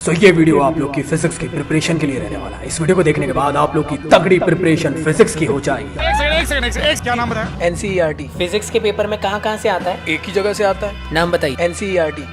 तो ये वीडियो आप लोग की फिजिक्स की प्रिपरेशन के लिए रहने वाला है। इस वीडियो को देखने के बाद आप लोग की तगड़ी प्रिपरेशन फिजिक्स की हो जाएगी। एक सेकंड, क्या नाम बताया? NCERT फिजिक्स के पेपर में कहाँ से आता है? एक ही जगह से आता है, नाम बताइए। NCERT।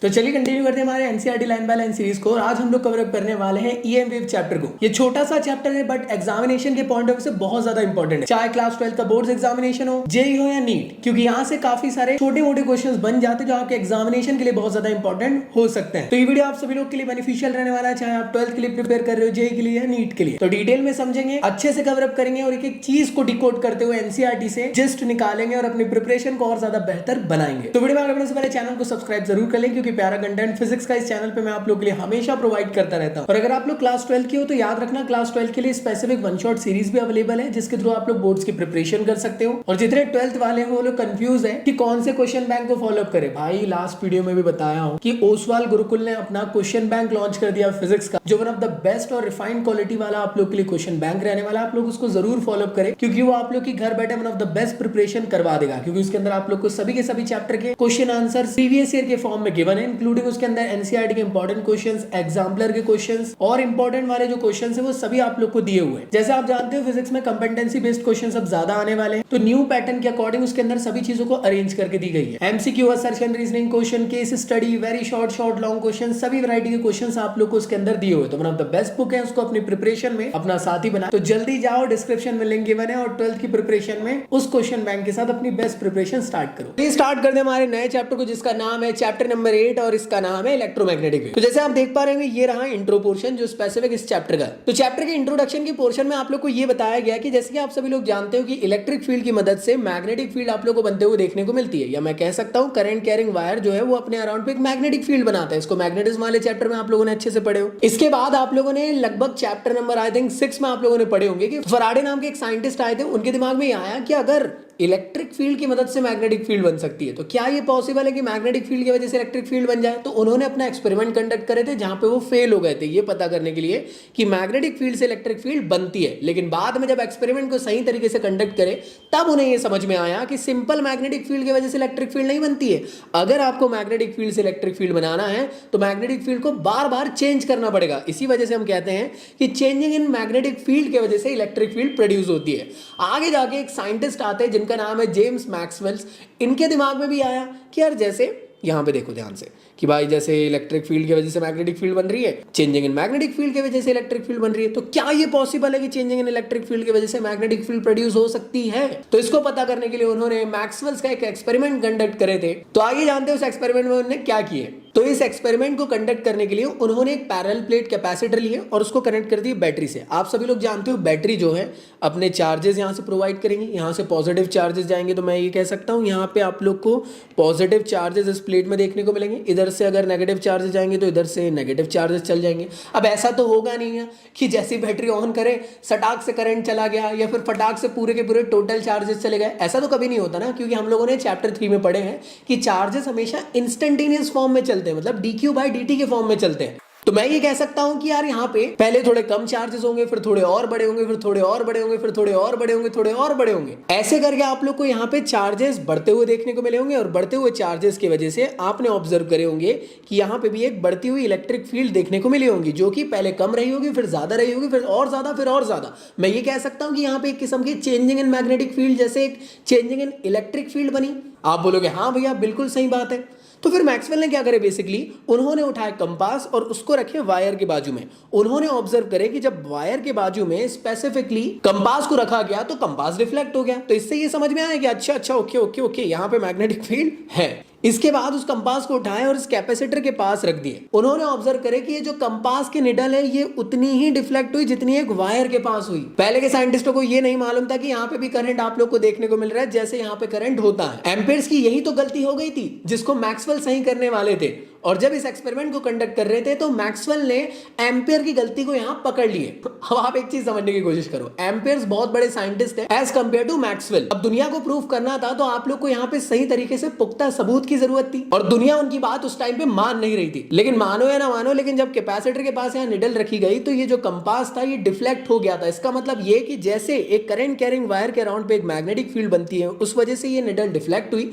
तो चलिए कंटिन्यू करते हैं हमारे NCERT line by line series को। और आज हम लोग कवर अप करने वाले हैं EM वेव चैप्टर को। ये छोटा सा चैप्टर है बट एग्जामिनेशन के पॉइंट ऑफ व्यू से बहुत ज्यादा इंपॉर्टेंट है, चाहे क्लास 12 का बोर्ड एग्जामिनेशन हो, जेई हो या नीट, क्योंकि यहाँ से काफी सारे छोटे मोटे क्वेश्चंस बन जाते हैं जो आपके एग्जामिनेशन के लिए बहुत ज्यादा इंपॉर्टेंट हो सकते हैं। तो ये वीडियो आप सभी लोग के लिए बेनिफिशियल रहने वाला है, चाहे आप 12th के लिए प्रिपेयर कर रहे हो, जेई के लिए या नीट के लिए। तो डिटेल में समझेंगे, अच्छे से कवर अप करेंगे और एक एक चीज को डिकोड करते हुए NCERT से जिस्ट निकालेंगे और अपनी प्रिपरेशन को और ज्यादा बेहतर बनाएंगे। तो वीडियो में आगे बढ़ने से पहले चैनल को सब्सक्राइब जरूर कर लें, क्योंकि प्यारा कंटेंट फिजिक्स का इस चैनल पे मैं आप लोग के लिए हमेशा प्रोवाइड करता रहता हूं। और अगर आप लोग क्लास 12 की हो तो याद रखना, क्लास 12 के लिए स्पेसिफिक वन शॉट सीरीज भी अवेलेबल है, जिसके थ्रू आप लोग बोर्ड्स की प्रिपरेशन कर सकते हो। और जितने 12th वाले हो वो लोग कंफ्यूज है कि कौन से क्वेश्चन बैंक को फॉलो करे, भाई लास्ट वीडियो में भी बताया हूं कि ओसवाल गुरुकुल ने अपना क्वेश्चन बैंक लॉन्च कर दिया फिजिक्स का, जो वन ऑफ द बेस्ट और रिफाइंड क्वालिटी वाला आप लोग के लिए क्वेश्चन बैंक रहने वाला। आप लोग उसको जरूर फॉलो करें, क्योंकि वो आप लोग की घर बैठे one of the best preparation करवा देगा, क्योंकि उसके अंदर आप लोग को सभी के सभी चैप्टर के क्वेश्चन आंसर प्रीवियस ईयर के फॉर्म में गिवन है, इंक्लूडिंग उसके अंदर NCERT के इंपॉर्टेंट क्वेश्चंस, एग्जाम्पलर के क्वेश्चंस और इंपॉर्टेंट वाले जो क्वेश्चंस है वो सभी आप लोग को दिए हुए हैं। जैसे आप जानते हो फिजिक्स में कंपेटेंसी बेस्ड क्वेश्चंस अब ज्यादा आने वाले हैं, तो न्यू पैटर्न के अकॉर्डिंग उसके अंदर सभी चीजों को अरेंज करके दी गई है। MCQ, assertion, reasoning question, case study, very short long question, सभी वैरायटी के क्वेश्चंस आप लोग को उसके अंदर दिए हुए। तो one of the best book है, उसको अपनी प्रिपरेशन में अपना साथी बना। तो जल्दी जाओ, डिस्क्रिप्शन में लिंक गिवन है, और 12th की प्रिपरेशन में उस क्वेश्चन बैंक के साथ अपनी बेस्ट प्रिपरेशन स्टार्ट करो। तो स्टार्ट करते हैं हमारे नए चैप्टर को, जिसका नाम है चैप्टर नंबर 8 और इसका नाम है इलेक्ट्रोमैग्नेटिक वेव। तो जैसे आप देख पा रहे हैं, ये रहा इंट्रो पोर्शन जो स्पेसिफिक इस चैप्टर का। तो चैप्टर के इंट्रोडक्शन के पोर्शन में आप लोग को ये बताया गया कि जैसे कि आप सभी लोग जानते हो कि इलेक्ट्रिक फील्ड की मदद से मैग्नेटिक फील्ड आप लोग को बनते हुए देखने को मिलती है, या मैं कह सकता हूं करंट कैरिंग वायर जो है वो अपने अराउंड पे एक मैग्नेटिक फील्ड बनाता है। इसको मैग्नेटिज्म वाले चैप्टर में आप लोगों ने अच्छे से पढ़े हो। इसके बाद आप लोगों ने लगभग चैप्टर नंबर आई थिंक 6 में आप लोगों ने पढ़े होंगे कि फराडे नाम के एक साइंटिस्ट आए थे, उनके दिमाग में आया कि अगर इलेक्ट्रिक फील्ड की मदद से मैग्नेटिक फील्ड बन सकती है तो क्या ये पॉसिबल है कि मैग्नेटिक फील्ड की वजह से इलेक्ट्रिक फील्ड बन जाए। तो उन्होंने अपना एक्सपेरिमेंट कंडक्ट करे थे, जहां पे वो फेल हो गए थे ये पता करने के लिए कि मैग्नेटिक फील्ड से इलेक्ट्रिक फील्ड बनती है। लेकिन बाद में जब एक्सपेरिमेंट को सही तरीके से कंडक्ट करे तब उन्हें ये समझ में आया कि सिंपल मैग्नेटिक फील्ड की वजह से इलेक्ट्रिक फील्ड नहीं बनती है। अगर आपको मैग्नेटिक फील्ड से इलेक्ट्रिक फील्ड बनाना है तो मैग्नेटिक फील्ड को बार बार चेंज करना पड़ेगा। इसी वजह से हम कहते हैं कि चेंजिंग इन मैग्नेटिक फील्ड की वजह से इलेक्ट्रिक फील्ड प्रोड्यूस होती है। आगे जाके एक साइंटिस्ट आते हैं जिनका नाम है जेम्स मैक्सवेल्स। इनके दिमाग में भी आया कि यार जैसे यहां पे देखो ध्यान से कि भाई जैसे इलेक्ट्रिक फील्ड की वजह से मैग्नेटिक फील्ड बन रही है, चेंजिंग इन मैग्नेटिक फील्ड की वजह से इलेक्ट्रिक फील्ड बन रही है, तो क्या ये पॉसिबल है कि चेंजिंग इन इलेक्ट्रिक फील्ड की वजह से मैग्नेटिक फील्ड प्रोड्यूस हो सकती है। तो इसको पता करने के लिए उन्होंने मैक्सवेल्स का एक एक्सपेरिमेंट कंडक्ट करे थे। तो आइए जानते हैं उस एक्सपेरिमेंट में उन्होंने क्या किए। तो इस एक्सपेरिमेंट को कंडक्ट करने के लिए उन्होंने एक पैरेलल प्लेट कैपेसिटर लिए और उसको कनेक्ट कर दिए बैटरी से। आप सभी लोग जानते हो बैटरी जो है अपने चार्जेस यहां से प्रोवाइड करेंगी, यहां से पॉजिटिव चार्जेस जाएंगे। तो मैं ये कह सकता हूं यहां पे आप लोग को पॉजिटिव चार्जेस इस प्लेट में देखने को मिलेंगे, इधर से अगर नेगेटिव चार्जेस जाएंगे तो इधर से नेगेटिव चार्जेस चल जाएंगे। अब ऐसा तो होगा नहीं है कि जैसी बैटरी ऑन करे सटाक से करंट चला गया या फिर फटाक से पूरे के पूरे टोटल चार्जेस चले गए। ऐसा तो कभी नहीं होता ना, क्योंकि हम लोगों ने चैप्टर 3 में पढ़े हैं कि चार्जेस हमेशा इंस्टेंटेनियस फॉर्म में चलते हैं, मतलब dq/dt के फॉर्म में चलते हैं। तो मैं ये कह सकता हूं कि यार यहाँ पे पहले थोड़े कम चार्जेस होंगे, फिर थोड़े और बड़े होंगे, फिर थोड़े और बड़े होंगे, फिर थोड़े और बड़े होंगे, थोड़े और बड़े होंगे। ऐसे करके आप लोग को यहाँ पे चार्जेस बढ़ते हुए देखने को मिले होंगे, और बढ़ते हुए चार्जेस की वजह से आपने ऑब्जर्व करे होंगे कि यहाँ पे भी एक बढ़ती हुई इलेक्ट्रिक फील्ड देखने को मिली होंगी, जो कि पहले कम रही होगी, फिर ज्यादा रही होगी, फिर और ज्यादा, फिर और ज्यादा। मैं ये कह सकता हूँ कि यहाँ पे एक किस्म की चेंजिंग इन मैग्नेटिक फील्ड जैसे एक चेंजिंग इन इलेक्ट्रिक फील्ड बनी। आप बोलोगे हाँ भैया बिल्कुल सही बात है। तो फिर मैक्सवेल ने क्या करे, बेसिकली उन्होंने उठाया कंपास और उसको रखे वायर के बाजू में। उन्होंने ऑब्जर्व करे कि जब वायर के बाजू में स्पेसिफिकली कंपास को रखा गया तो कंपास रिफ्लेक्ट हो गया। तो इससे ये समझ में आया कि अच्छा ओके यहाँ पे मैग्नेटिक फील्ड है। इसके बाद उस कंपास को उठाए और इस कैपेसिटर के पास रख दिए। उन्होंने ऑब्जर्व करे कि ये जो कंपास की निडल है ये उतनी ही डिफ्लेक्ट हुई जितनी एक वायर के पास हुई। पहले के साइंटिस्टों को ये नहीं मालूम था कि यहाँ पे भी करंट आप लोग को देखने को मिल रहा है जैसे यहाँ पे करंट होता है। एम्पियर्स की यही तो गलती हो गई थी जिसको मैक्सवेल सही करने वाले थे। और जब इस एक्सपेरिमेंट को कंडक्ट कर रहे थे तो मैक्सवेल ने एम्पियर की गलती को यहाँ पकड़ लिए। अब आप एक चीज समझने की कोशिश करो, एम्पियर्स बहुत बड़े साइंटिस्ट है एज कंपेयर टू मैक्सवेल। अब दुनिया को प्रूव करना था तो आप लोग को यहाँ पे सही तरीके से पुख्ता सबूत की जरूरत थी, और दुनिया उनकी बात उस टाइम पे मान नहीं रही थी। लेकिन मानो या ना मानो, लेकिन जब कैपेसिटर के पास यहाँ निडल रखी गई तो ये जो कंपास था ये डिफ्लेक्ट हो गया था। इसका मतलब ये कि जैसे एक करंट कैरिंग वायर के अराउंड पे एक मैग्नेटिक फील्ड बनती है, उस वजह से ये निडल डिफ्लेक्ट हुई।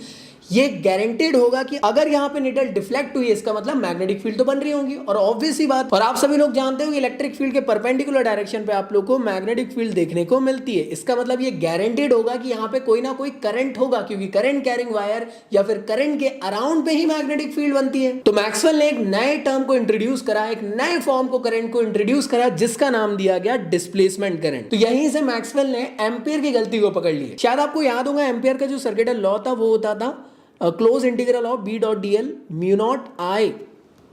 ये गारंटेड होगा कि अगर यहाँ पे निडल डिफ्लेक्ट हुई है इसका मतलब मैग्नेटिक फील्ड तो बन रही होंगी, और ऑब्वियस सी बात, और आप सभी लोग जानते हो कि इलेक्ट्रिक फील्ड के परपेंडिकुलर डायरेक्शन पे आप लोग को मैग्नेटिक फील्ड देखने को मिलती है। इसका मतलब ये गारंटेड होगा कि यहाँ पे कोई ना कोई करंट होगा, क्योंकि करंट कैरिंग वायर या फिर करंट के अराउंड पे ही मैग्नेटिक फील्ड बनती है। तो मैक्सवेल ने एक नए टर्म को इंट्रोड्यूस करा, एक नए फॉर्म को करंट को इंट्रोड्यूस करा, जिसका नाम दिया गया डिस्प्लेसमेंट करंट। तो यहीं से मैक्सवेल ने एम्पियर की गलती को पकड़ ली। शायद आपको याद होगा एम्पियर का जो सर्किटल लॉ था वो होता था close integral of B dot D L mu naught I.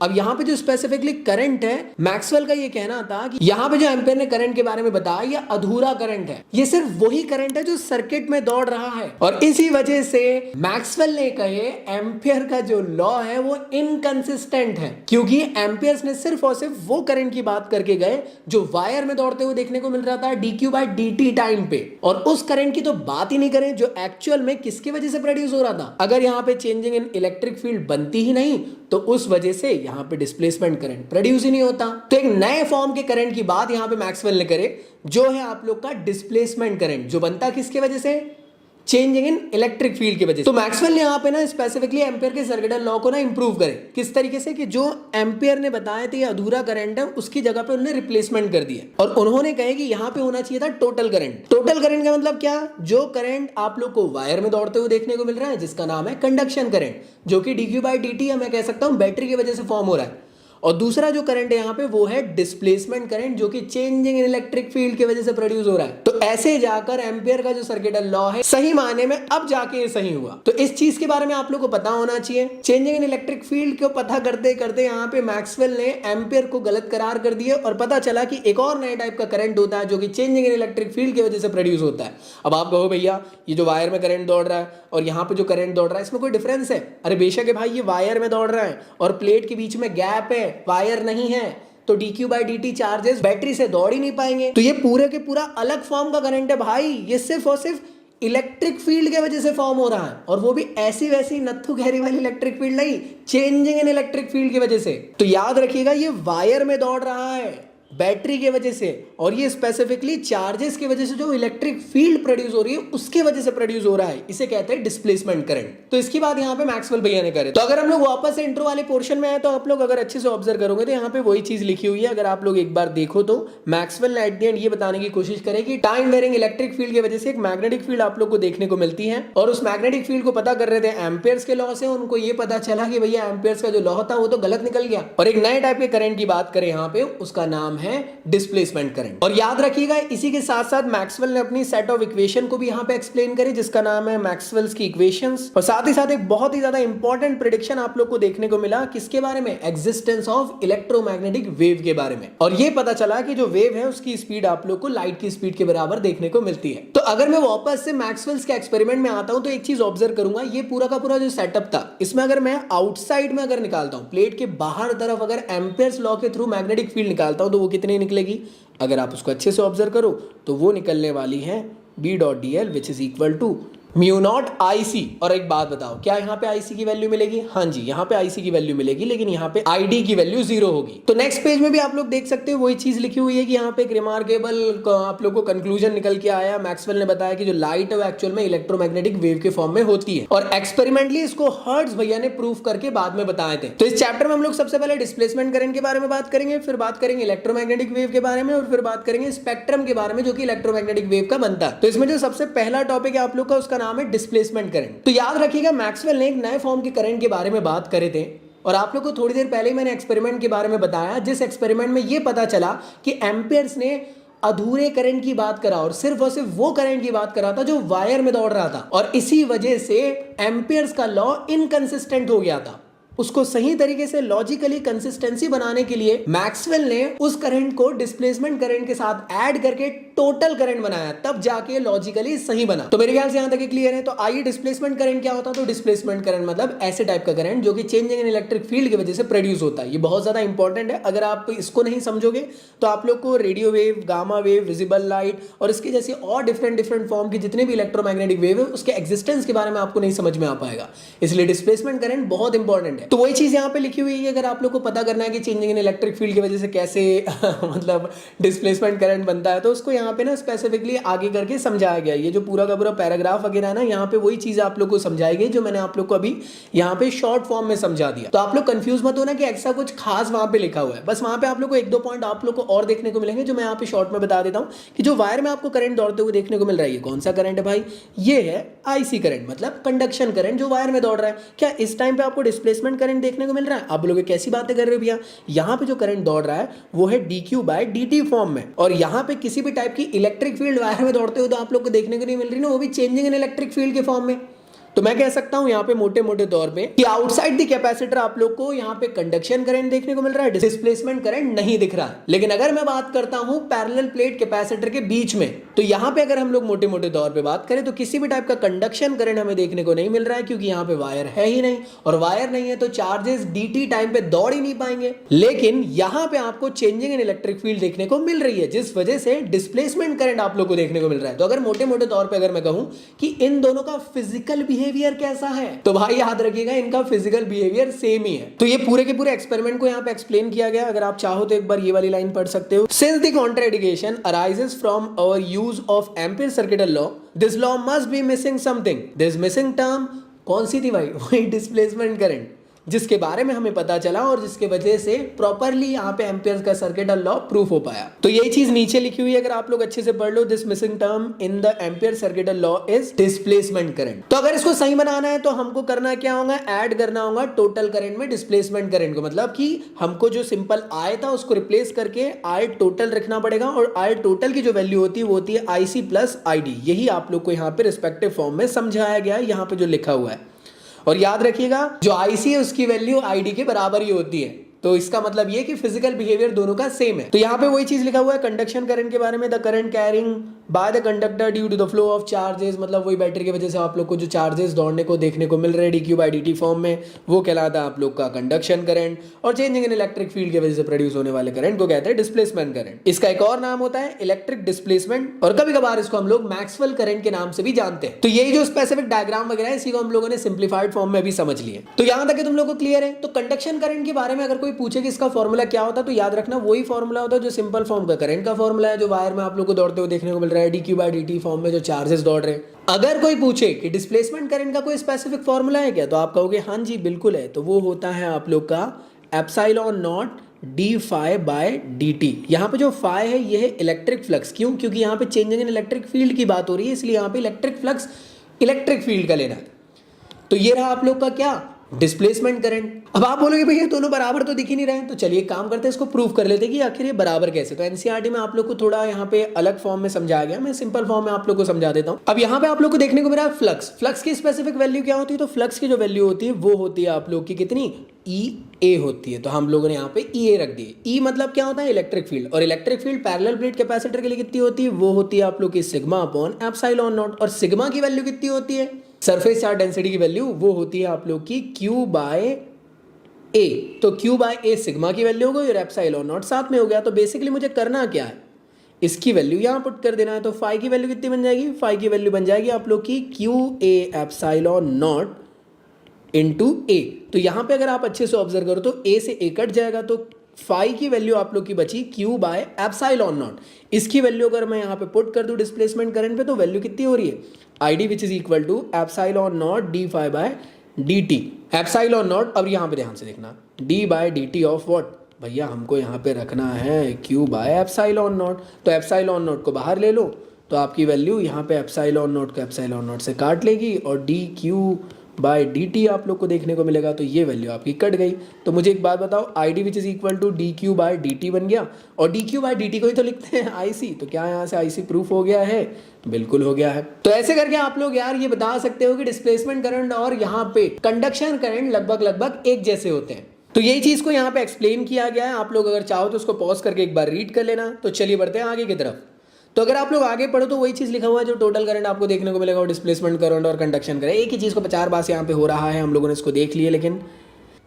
अब यहाँ पे जो स्पेसिफिकली करंट है, मैक्सवेल का ये कहना था कि यहाँ पे जो एम्पियर ने करंट के बारे में बताया ये अधूरा करंट है, ये सिर्फ वही करंट है जो सर्किट में दौड़ रहा है। और इसी वजह से मैक्सवेल ने कहे एम्पियर का जो लॉ है वो इनकंसिस्टेंट है, क्योंकि एम्पियर्स ने सिर्फ और सिर्फ वो करंट की बात करके गए जो वायर में दौड़ते हुए देखने को मिल रहा था dq बाय dt टाइम पे, और उस करंट की तो बात ही नहीं करें जो एक्चुअल में किसकी वजह से प्रोड्यूस हो रहा था। अगर यहाँ पे चेंजिंग इन इलेक्ट्रिक फील्ड बनती ही नहीं तो उस वजह से यहाँ पे डिस्प्लेसमेंट करंट प्रोड्यूस ही नहीं होता। तो एक नए फॉर्म के करंट की बात यहाँ पे मैक्सवेल ने करे, जो है आप लोग का डिस्प्लेसमेंट करंट, जो बनता किसके वजह से, चेंजिंग इन इलेक्ट्रिक फील्ड की वजह से। तो मैक्सवेल ने यहाँ पे ना स्पेसिफिकली एम्पियर के सर्किटल लॉ को ना इंप्रूव करे, किस तरीके से कि जो एम्पियर ने बताया था ये अधूरा करंट है उसकी जगह पे उन्होंने रिप्लेसमेंट कर दिया, और उन्होंने कहे कि यहाँ पे होना चाहिए था टोटल करंट। टोटल करंट का मतलब क्या, जो करंट आप लोग को वायर में दौड़ते हुए देखने को मिल रहा है जिसका नाम है कंडक्शन करंट, जो कि dq बाय dt मैं कह सकता हूँ बैटरी की वजह से फॉर्म हो रहा है। और दूसरा जो करंट है यहाँ पे वो है डिस्प्लेसमेंट करंट, जो कि चेंजिंग इन इलेक्ट्रिक फील्ड की वजह से प्रोड्यूस हो रहा है। तो ऐसे जाकर एम्पियर का जो सर्किटल लॉ है सही मायने में अब जाके ये सही हुआ। तो इस चीज के बारे में आप लोग को पता होना चाहिए। चेंजिंग इन इलेक्ट्रिक फील्ड को पता करते करते यहाँ पे मैक्सवेल ने एम्पियर को गलत करार कर दिया, और पता चला कि एक और नए टाइप का करंट होता है जो कि चेंजिंग इन इलेक्ट्रिक फील्ड की वजह से प्रोड्यूस होता है। अब आप कहो भैया ये जो वायर में करंट दौड़ रहा है और यहाँ पे जो करंट दौड़ रहा है इसमें कोई डिफरेंस है? अरे बेशक है भाई, ये वायर में दौड़ रहा है और प्लेट के बीच में गैप है, वायर नहीं है, तो dq by dt charges battery से दौड़ ही नहीं पाएंगे। तो ये पूरे के पूरा अलग फॉर्म का करंट है भाई, ये सिर्फ और सिर्फ इलेक्ट्रिक फील्ड के वजह से फॉर्म हो रहा है, और वो भी ऐसी वैसी नत्थु गहरी वाली इलेक्ट्रिक फील्ड नहीं, चेंजिंग इन इलेक्ट्रिक फील्ड की वजह से। तो याद रखिएगा ये वायर में दौड़ रहा है बैटरी के वजह से, और ये स्पेसिफिकली चार्जेस की वजह से जो इलेक्ट्रिक फील्ड प्रोड्यूस हो रही है उसके वजह से प्रोड्यूस हो रहा है, इसे कहते हैं डिस्प्लेसमेंट करंट। तो इसकी बात यहाँ पे मैक्सवेल भैया ने करे। तो अगर हम लोग वापस से इंट्रो वाले पोर्शन में आए तो आप लोग अगर अच्छे से ऑब्जर्व करोगे तो यहाँ पे वही चीज लिखी हुई है। अगर आप लोग एक बार देखो तो मैक्सवेल ने एट द एंड ये बताने की कोशिश करे कि टाइम वेरिंग इलेक्ट्रिक फील्ड की वजह से एक मैग्नेटिक फील्ड आप लोग को देखने को मिलती है, और उस मैग्नेटिक फील्ड को पता कर रहे थे एम्पियर्स के लॉ से। उनको ये पता चला कि भैया एम्पियर्स का जो लॉ था वो तो गलत निकल गया, और एक नए टाइप के करंट की बात करें यहाँ पे, उसका नाम है डिस्प्लेसमेंट करंट। और याद रखिएगा इसी के साथ साथ मैक्सवेल ने अपनी सेट ऑफ इक्वेशन को भी यहाँ पे एक्सप्लेन करी, जिसका नाम है मैक्सवेल्स की इक्वेशंस। और साथ ही साथ एक बहुत ही ज्यादा इंपॉर्टेंट प्रेडिक्शन आप लोग को देखने को मिला, किसके बारे में, एग्जिस्टेंस ऑफ इलेक्ट्रोमैग्नेटिक वेव के बारे में। और ये पता चला कि जो वेव है उसकी स्पीड आप लोग को लाइट की स्पीड के बराबर देखने को मिलती है। तो अगर मैं वापस से मैक्सवेल्स के एक्सपेरिमेंट में आता हूं तो एक चीज ऑब्जर्व करूंगा, ये पूरा का पूरा जो सेटअप था इसमें अगर मैं आउटसाइड में अगर निकालता हूं, प्लेट के बाहर तरफ अगर एम्पियर्स लॉ के थ्रू मैग्नेटिक फील्ड निकालता हूं तो वो कितनी निकलेगी, अगर आप उसको अच्छे से ऑब्जर्व करो तो वो निकलने वाली है B dot D L which is equal to mu naught I C. और एक बात बताओ, क्या यहाँ पे आई सी की वैल्यू मिलेगी? हाँ जी, यहाँ पे आई सी की वैल्यू मिलेगी, लेकिन यहाँ पे आई डी की वैल्यू 0 होगी। तो नेक्स्ट पेज में भी आप लोग देख सकते हो वही चीज लिखी हुई है कि यहाँ पे एक रिमार्केबल आप लोग को कंक्लूजन निकल के आया। मैक्सवेल ने बताया कि जो लाइट है वो एक्चुअल में इलेक्ट्रोमैग्नेटिक वेव के फॉर्म में होती है, और एक्सपेरिमेंटली इसको हर्ट्ज भैया ने प्रूव करके बाद में बताए थे। तो इस चैप्टर में हम लोग सबसे पहले डिस्प्लेसमेंट करंट के बारे में बात करेंगे, फिर बात करेंगे इलेक्ट्रोमैग्नेटिक वेव के बारे में, और फिर बात करेंगे स्पेक्ट्रम के बारे में जो कि इलेक्ट्रोमैग्नेटिक वेव का बनता है। तो इसमें जो सबसे पहला टॉपिक है आप लोग का उसका नाम है डिस्प्लेसमेंट करंट। तो याद रखिएगा मैक्सवेल ने एक नए फॉर्म के करंट के बारे में बात करे थे, और आप लोग को थोड़ी देर पहले ही मैंने एक्सपेरिमेंट के बारे में बताया, जिस एक्सपेरिमेंट में यह पता चला कि एम्पियर्स ने अधूरे करंट की बात करा और सिर्फ वो करंट की बात करा था जो वायर में दौड़ रहा था, और इसी वजह से एम्पियर्स का लॉ इनकंसिस्टेंट हो गया था। उसको सही तरीके से लॉजिकली कंसिस्टेंसी बनाने के लिए मैक्सवेल ने उस करंट को डिस्प्लेसमेंट करंट के साथ ऐड करके टोटल करंट बनाया, तब जाके लॉजिकली सही बना। तो मेरे ख्याल से यहां तक क्लियर है। तो आइए डिस्प्लेसमेंट करंट क्या होता है। तो डिस्प्लेसमेंट करंट मतलब ऐसे टाइप का करंट जो कि चेंजिंग इन इलेक्ट्रिक फील्ड की वजह से प्रोड्यूस होता है। ये बहुत ज्यादा इंपॉर्टेंट है। अगर आप इसको नहीं समझोगे तो आप लोग को radio wave, gamma wave, visible light और इसके जैसे और डिफरेंट फॉर्म की जितने भी इलेक्ट्रोमैग्नेटिक वेव है उसके एग्जिस्टेंस के बारे में आपको नहीं समझ में आ पाएगा। इसलिए डिस्प्लेसमेंट करंट बहुत इंपॉर्टेंट है। तो वही चीज यहाँ पे लिखी हुई है। अगर आप लोग को पता करना है कि चेंजिंग इन इलेक्ट्रिक फील्ड की वजह से कैसे मतलब डिस्प्लेसमेंट करंट बनता है, तो उसको यहाँ पे ना स्पेसिफिकली आगे करके समझाया गया। ये जो पूरा का पूरा पैराग्राफ वगैरह है ना, यहाँ पे वही चीज आप लोग को समझाई गई जो मैंने आप लोग को अभी यहाँ पे शॉर्ट फॉर्म में समझा दिया। तो आप लोग कंफ्यूज मत होना कि ऐसा कुछ खास वहां पे लिखा हुआ है। बस वहां पे आप लोग को एक दो पॉइंट आप लोग को और देखने को मिलेंगे जो मैं यहाँ पे शॉर्ट में बता देता हूँ कि जो वायर में आपको करंट दौड़ते हुए देखने को मिल रहा है, ये कौन सा करंट है भाई? ये है आईसी करंट, मतलब कंडक्शन करंट जो वायर में दौड़ रहा है। क्या इस टाइम पे आपको डिस्प्लेसमेंट करंट देखने को मिल रहा है? आप लोग कैसी बातें कर रहे हो भैया? यहाँ पे जो करंट दौड़ रहा है वो है dq/dt फॉर्म में, और यहाँ पे किसी भी टाइप की इलेक्ट्रिक फील्ड वायर में दौड़ते हुए तो आप लोग को देखने को नहीं मिल रही ना, वो भी चेंजिंग इन इलेक्ट्रिक फील्ड के फॉर्म में। तो मैं कह सकता हूं यहाँ पे मोटे मोटे तौर पे कि आउटसाइड द कैपेसिटर आप लोग को यहाँ पे कंडक्शन करंट देखने को मिल रहा है, डिस्प्लेसमेंट करंट नहीं दिख रहा है। लेकिन अगर मैं बात करता हूं पैरेलल प्लेट कैपेसिटर के बीच में, तो यहाँ पे अगर हम लोग मोटे मोटे तौर पे बात करें तो किसी भी टाइप का कंडक्शन करंट हमें देखने को नहीं मिल रहा है, क्योंकि यहाँ पे वायर है ही नहीं, और वायर नहीं है तो चार्जेस dt टाइम पे दौड़ ही नहीं पाएंगे। लेकिन यहाँ पे आपको चेंजिंग इन इलेक्ट्रिक फील्ड देखने को मिल रही है, जिस वजह से डिस्प्लेसमेंट करंट आप लोग को देखने को मिल रहा है। तो अगर मोटे मोटे तौर पे अगर मैं कहूं कि इन दोनों का फिजिकल बिहेवियर कैसा है, तो भाई याद रखिएगा इनका फिजिकल बिहेवियर सेम ही है। तो ये पूरे के पूरे एक्सपेरिमेंट को यहाँ पे एक्सप्लेन किया गया। अगर आप चाहो तो एक बार ये वाली लाइन पढ़ सकते हो। Since the contradiction arises from our use of Ampere circuital law, this law must be missing something. This missing term कौन सी थी भाई? वही डिस्प्लेसमेंट करंट, जिसके बारे में हमें पता चला और जिसके वजह से प्रॉपर्ली यहाँ पे एम्पियर्स का सर्किटल लॉ प्रूफ हो पाया। तो यही चीज नीचे लिखी हुई है, अगर आप लोग अच्छे से पढ़ लो। This missing term in the Ampere circuital law is displacement current. तो अगर इसको सही बनाना है तो हमको करना क्या होगा? ऐड करना होगा टोटल करंट में डिस्प्लेसमेंट करंट को, मतलब कि हमको जो सिंपल आई था उसको रिप्लेस करके आई टोटल रखना पड़ेगा, और आई टोटल की जो वैल्यू होती है वो होती है आईसी प्लस आईडी। यही आप लोग को यहाँ पे रिस्पेक्टिव फॉर्म में समझाया गया है, यहाँ पे जो लिखा हुआ है। और याद रखिएगा जो आईसी है उसकी वैल्यू आईडी के बराबर ही होती है। तो इसका मतलब ये कि फिजिकल बिहेवियर दोनों का सेम है। तो यहाँ पे वही चीज लिखा हुआ है कंडक्शन करंट के बारे में, the current carrying by the conductor due to the flow of charges, मतलब वही बैटरी की वजह से आप लोग को जो चार्जेस दौड़ने को देखने को मिल रहे हैं dq/dt फॉर्म में, वो कहलाता है आप लोग का कंडक्शन करंट। और चेंजिंग इन इलेक्ट्रिक फील्ड की वजह से प्रोड्यूस होने वाले करंट को कहते हैं डिस्प्लेसमेंट करंट। इसका एक और नाम होता है इलेक्ट्रिक डिस्प्लेसमेंट, और कभी कभार इसको हम लोग मैक्सवेल करंट के नाम से भी जानते हैं। तो यही जो स्पेसिफिक डायग्राम वगैरह है इसी को हम लोगों ने सिंप्लीफाइड फॉर्म में भी समझ लिए। तो यहां तक तुम लोग को क्लियर है। तो कंडक्शन करंट के बारे में अगर कोई पूछे कि इसका फॉर्मूला क्या होता है, तो याद रखना वही फॉर्मूला होता है जो सिंपल फॉर्म का करंट का फॉर्मूला है, जो वायर में आप लोग को दौड़ते हुए देखने को मिल रहा है dq/dt फॉर्म में जो चार्जेस दौड़ रहे हैं। अगर कोई पूछे कि डिस्प्लेसमेंट करंट का कोई स्पेसिफिक फॉर्मूला है क्या, तो आप कहोगे हाँ जी बिल्कुल है। तो वो होता है आप लोग का एप्सिलॉन नॉट d∅/dt। यहाँ पे जो फाई है ये है इलेक्ट्रिक फ्लक्स। क्यों? क्योंकि यहाँ पे चेंजिंग इन इलेक्ट्रिक फील्ड की बात हो रही है, इसलिए यहाँ पे इलेक्ट्रिक फ्लक्स इलेक्ट्रिक फील्ड का लेना है। तो ये रहा आप लोग का क्या? Displacement current. अब आप बोलोगे भैया दोनों बराबर तो दिख ही नहीं रहे हैं, तो चलिए काम करते हैं, इसको प्रूव कर लेते हैं कि आखिर ये बराबर कैसे। तो एनसीईआरटी में आप लोग को थोड़ा यहाँ पे अलग फॉर्म में समझाया गया, मैं सिंपल फॉर्म में आप लोग को समझा देता हूँ। अब यहाँ पे आप लोग को देखने को मिला फ्लक्स। फ्लक्स की स्पेसिफिक वैल्यू क्या होती है? तो फ्लक्स की जो वैल्यू होती है वो होती है आप लोग की कितनी? EA होती है। तो हम लोगों ने यहाँ पे EA रख दिए। E मतलब क्या होता है? Electric field. और electric field parallel plate capacitor के लिए कितनी होती है? वो होती है आप लोग की सिग्मा अपॉन एप्सिलॉन नॉट। और सिग्मा की वैल्यू कितनी होती है? सरफेस चार्ज डेंसिटी की वैल्यू वो होती है आप लोग की Q/A। तो Q/A सिग्मा की वैल्यू हो गई और एप्सिलॉन नॉट साथ में हो गया। तो बेसिकली मुझे करना क्या है? इसकी वैल्यू यहाँ पुट कर देना है। तो फाई की वैल्यू कितनी बन जाएगी? फाई की वैल्यू बन जाएगी आप लोग की QA epsilon not into A। तो यहाँ पे अगर आप अच्छे से ऑब्जर्व करो तो A से A कट जाएगा, तो फाई की वैल्यू आप लोग की बची Q/एप्सिलॉन नॉट। इसकी वैल्यू अगर मैं यहाँ पे पुट कर दूं डिस्प्लेसमेंट करंट पे, तो वैल्यू कितनी हो रही है? ID which is equal to epsilon naught d∅/dt। Epsilon naught, अब यहाँ पे ध्यान से देखना, d/dt ऑफ व्हाट? भैया हमको यहाँ पे रखना है Q/एप्सिलॉन नॉट। तो एप्सिलॉन नॉट को बाहर ले लो तो आपकी वैल्यू यहाँ पे एप्सिलॉन नॉट को एप्सिलॉन नॉट से काट लेगी और dq/dt आप लोग को देखने को मिलेगा। तो ये वैल्यू आपकी कट गई। तो मुझे एक बात बताओ, ID which is equal to dq/dt बन गया, और dq/dt को ही तो लिखते हैं IC। तो क्या यहाँ से IC प्रूफ हो गया है? बिल्कुल हो गया है। तो ऐसे करके आप लोग यार ये बता सकते हो कि डिस्प्लेसमेंट करंट और यहाँ पे कंडक्शन करंट लगभग एक जैसे होते हैं। तो यही चीज को यहाँ पे एक्सप्लेन किया गया है। आप लोग अगर चाहो तो उसको पॉज करके एक बार रीड कर लेना। तो चलिए बढ़ते हैं आगे की तरफ। तो अगर आप लोग आगे पढ़ो तो वही चीज लिखा हुआ है जो टोटल करंट आपको देखने को मिलेगा, और डिस्प्लेसमेंट करंट और कंडक्शन करंट एक ही चीज को 50 बार से यहाँ पे हो रहा है। हम लोगों ने इसको देख लिया, लेकिन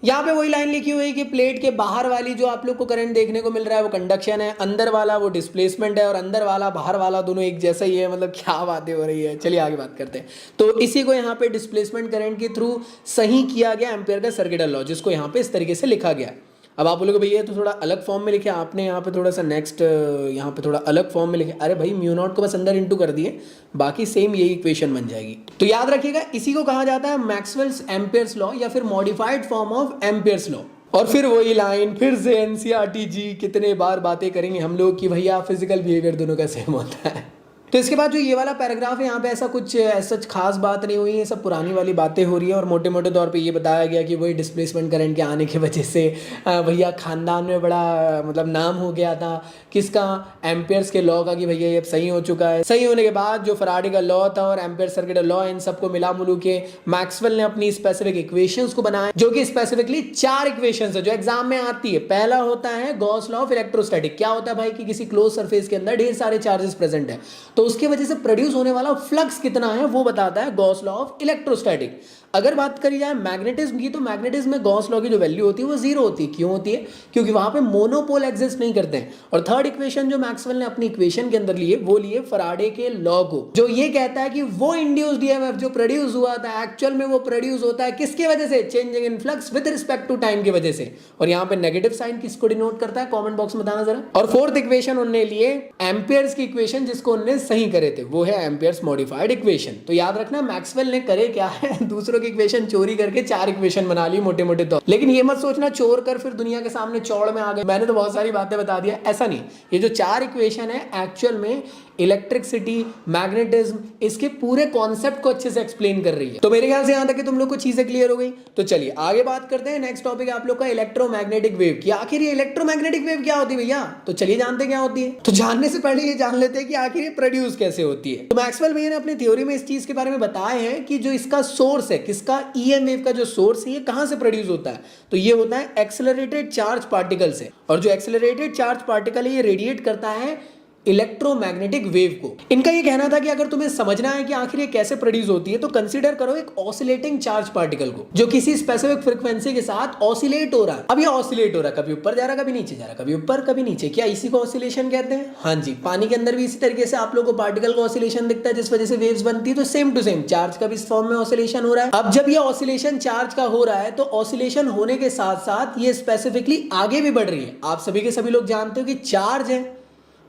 यहाँ पे वही लाइन लिखी हुई है कि प्लेट के बाहर वाली जो आप लोग को करंट देखने को मिल रहा है वो कंडक्शन है, अंदर वाला वो डिस्प्लेसमेंट है, और अंदर वाला बाहर वाला दोनों एक जैसा ही है। मतलब क्या बातें हो रही है, चलिए आगे बात करते हैं। तो इसी को यहाँ पे डिस्प्लेसमेंट करंट के थ्रू सही किया गया एम्पियर का सर्किटल लॉ, जिसको यहाँ पे इस तरीके से लिखा गया। अब आप बोलोगे भैया तो थोड़ा अलग फॉर्म में लिखे, आपने यहाँ पे थोड़ा सा नेक्स्ट यहाँ पे थोड़ा अलग फॉर्म में लिखे। अरे भाई म्यू नॉट को बस अंदर इंटू कर दिए, बाकी सेम यही इक्वेशन बन जाएगी। तो याद रखिएगा इसी को कहा जाता है मैक्सवेल्स एम्पियर्स लॉ या फिर modified form of Ampere's law. और फिर वही लाइन फिर से एनसीईआरटी जी कितने बार बातें करेंगे हम लोग कि भैया फिजिकल बिहेवियर दोनों का सेम होता है। तो इसके बाद जो ये वाला पैराग्राफ है यहाँ पे ऐसा कुछ सच खास बात नहीं हुई है, सब पुरानी वाली बातें हो रही है। और मोटे मोटे तौर पे ये बताया गया कि वही डिस्प्लेसमेंट करंट के आने की वजह से भैया खानदान में बड़ा मतलब नाम हो गया था किसका, एम्पियर्स के लॉ का, कि भैया ये अब सही हो चुका है। सही होने के बाद जो फराडे का लॉ था और एम्पियर सर्किट लॉ, इन सबको मिला मुलू के मैक्सवेल ने अपनी स्पेसिफिक इक्वेशंस को बनाया, जो कि स्पेसिफिकली 4 इक्वेशंस है जो एग्जाम में आती है। पहला होता है गॉस लॉ ऑफ इलेक्ट्रोस्टैटिक। क्या होता है भाई कि किसी क्लोज सरफेस के अंदर ढेर सारे चार्जेस प्रेजेंट है, तो उसकी वजह से प्रोड्यूस होने वाला फ्लक्स कितना है वो बताता है गॉस लॉ ऑफ इलेक्ट्रोस्टैटिक। अगर बात करी जाए मैग्नेटिज्म की, तो मैग्नेटिज्म में गॉस लॉ की जो वैल्यू होती है वो 0 होती है। क्यों होती है? क्योंकि वहां पे मोनोपोल एग्जिस्ट नहीं करते हैं। और थर्ड इक्वेशन जो मैक्सवेल ने अपनी इक्वेशन के अंदर लिए वो लिए फराडे के लॉ को, जो ये कहता है कि वो इंड्यूस्ड ईएमएफ जो प्रोड्यूस हुआ था एक्चुअल में वो प्रोड्यूस होता है किसकी वजह से? Changing in flux with respect to time की वजह से। और यहाँ पे नेगेटिव साइन किसको डिनोट करता है, कमेंट बॉक्स में बताना जरा। और फोर्थ इक्वेशन उन्होंने लिए एम्पियर्स की इक्वेशन, जिसको उन्होंने सही करे थे, वो है एम्पियर्स मॉडिफाइड इक्वेशन। तो याद रखना मैक्सवेल ने करे क्या है, दूसरों की इक्वेशन चोरी करके 4 इक्वेशन बना ली मोटे मोटे तौर। लेकिन ये मत सोचना चोर कर फिर दुनिया के सामने चौड़ में आ गए। मैंने तो बहुत सारी बातें बता दिया, ऐसा नहीं। ये जो 4 इक्वेशन है एक्चुअल में इलेक्ट्रिसिटी, मैग्नेटिज्म, इसके पूरे कॉन्सेप्ट को अच्छे से एक्सप्लेन कर रही है। तो मेरे ख्याल से यहां तक कि तुम लोग को चीजें क्लियर हो गई। तो चलिए आगे बात करते हैं। नेक्स्ट टॉपिक है आप लोग का इलेक्ट्रोमैग्नेटिक वेव की। आखिर ये इलेक्ट्रोमैग्नेटिक वेव क्या होती है भैया? तो चलिए जानते क्या होती है। तो जानने से पहले ये जान लेते हैं कि आखिर ये प्रोड्यूस कैसे होती है। तो मैक्सवेल भैया ने अपनी थ्योरी में इस चीज के बारे में बताया है कि जो इसका सोर्स है, किसका, ईएम वेव का जो सोर्स है, ये कहां से प्रोड्यूस होता है? तो ये होता है एक्सेलरेटेड चार्ज पार्टिकल से। और जो एक्सेलरेटेड चार्ज पार्टिकल है ये रेडिएट करता है इलेक्ट्रोमैग्नेटिक वेव को। इनका ये कहना था कि अगर तुम्हें समझना है कि आखिर ये कैसे प्रोड्यूस होती है, तो कंसीडर करो एक ऑसिलेटिंग चार्ज पार्टिकल को, जो किसी स्पेसिफिक फ्रीक्वेंसी के साथ ऑसिलेट हो रहा है। अब ये ऑसिलेट हो रहा है, कभी ऊपर जा रहा है, कभी नीचे जा रहा है, कभी ऊपर कभी नीचे। क्या इसी को ऑसिलेशन कहते हैं? हाँ जी। पानी के अंदर भी इसी तरीके से आप लोग को पार्टिकल का ऑसिलेशन दिखता है, जिस वजह से वेव्स बनती है। तो सेम टू सेम चार्ज का भी इस फॉर्म में ऑसिलेशन हो रहा है। अब जब ये ऑसिलेशन चार्ज का हो रहा है, तो ऑसिलेशन होने के साथ साथ ये स्पेसिफिकली आगे भी बढ़ रही है। आप सभी के सभी लोग जानते हो कि चार्ज है,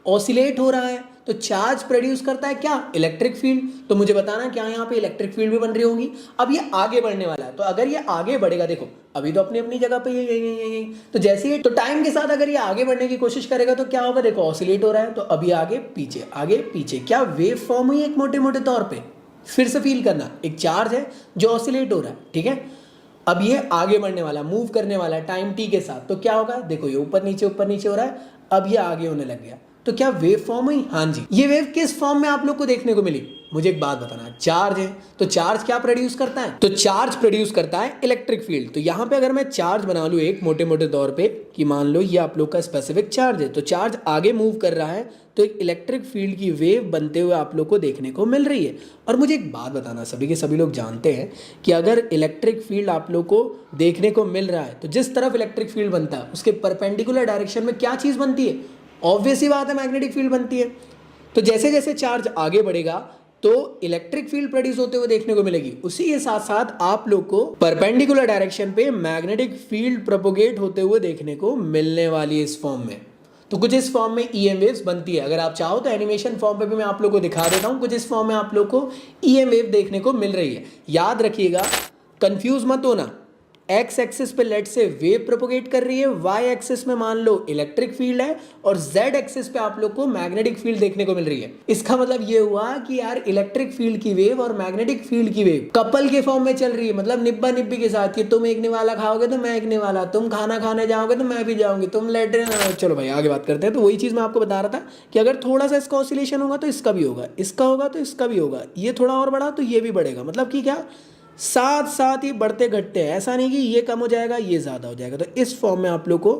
ऑसिलेट हो रहा है, तो चार्ज प्रोड्यूस करता है क्या? Electric field. तो मुझे बताना क्या यहाँ पे इलेक्ट्रिक फील्ड भी बन रही होगी। अब ये आगे बढ़ने वाला है, तो अगर ये आगे बढ़ेगा, देखो अभी तो अपनी अपनी जगह पे यही, तो जैसे ही तो टाइम के साथ अगर ये आगे बढ़ने की कोशिश करेगा तो क्या होगा? देखो ऑसिलेट हो रहा है, तो अभी आगे पीछे, क्या वेव फॉर्म हुई एक मोटे मोटे तौर पर। फिर से फील करना, एक चार्ज है जो ऑसिलेट हो रहा है, ठीक है। अब ये आगे बढ़ने वाला, मूव करने वाला है टाइम टी के साथ, तो क्या होगा? देखो ये ऊपर नीचे हो रहा है, अब ये आगे होने लग गया, तो क्या वेव फॉर्म हुई? हाँ जी। ये वेव किस फॉर्म में आप लोग को देखने को मिली? मुझे एक बात बताना, चार्ज है, तो चार्ज क्या प्रोड्यूस करता है? तो चार्ज प्रोड्यूस करता है इलेक्ट्रिक फील्ड। तो यहाँ पे अगर मैं चार्ज बना लूँ एक मोटे मोटे तौर पे कि मान लो ये आप लोग का स्पेसिफिक चार्ज है, तो चार्ज आगे मूव कर रहा है, तो एक इलेक्ट्रिक फील्ड की वेव बनते हुए आप लोग को देखने को मिल रही है। और मुझे एक बात बताना, सभी के सभी लोग जानते हैं कि अगर इलेक्ट्रिक फील्ड आप लोग को देखने को मिल रहा है, तो जिस तरफ इलेक्ट्रिक फील्ड बनता है उसके परपेंडिकुलर डायरेक्शन में क्या चीज़ बनती है? ऑब्वियस ही बात है, मैग्नेटिक फील्ड बनती है। तो जैसे जैसे चार्ज आगे बढ़ेगा तो इलेक्ट्रिक फील्ड प्रोड्यूस होते हुए देखने को मिलेगी। उसी के साथ साथ आप लोग को परपेंडिकुलर डायरेक्शन पे मैग्नेटिक फील्ड प्रोपोगेट होते हुए देखने को मिलने वाली है इस फॉर्म में। तो कुछ इस फॉर्म में ईएम वेव्स बनती है। अगर आप चाहो तो एनिमेशन फॉर्म पे भी मैं आप लोग को दिखा देता हूँ। कुछ इस फॉर्म में आप लोग को ईएम वेव देखने को मिल रही है। याद रखिएगा, कंफ्यूज मत होना। एक्स एक्सिस पे लेट से वेव प्रोपोगेट कर रही है, वाई एक्सिस में मान लो इलेक्ट्रिक फील्ड है, और जेड एक्सिस पे आप लोग को मैग्नेटिक फील्ड देखने को मिल रही है। इसका मतलब ये हुआ कि यार इलेक्ट्रिक फील्ड की वेव और मैग्नेटिक फील्ड की वेव कपल के फॉर्म में चल रही है। मतलब निब्बा निब्बी के साथ कि तुम एक निवाला खाओगे तो मैं एक निवाला, तुम खाना खाने जाओगे तो मैं भी जाऊंगी, तुम लेटरिन। चलो भाई आगे बात करते हैं। तो वही चीज मैं आपको बता रहा था कि अगर थोड़ा सा इसका ऑसिलेशन होगा तो इसका भी होगा, इसका होगा तो इसका भी होगा, ये थोड़ा और बढ़ा तो ये भी बढ़ेगा। मतलब कि क्या, साथ साथ ही बढ़ते घटते हैं। ऐसा नहीं कि ये कम हो जाएगा ये ज़्यादा हो जाएगा। तो इस फॉर्म में आप लोग को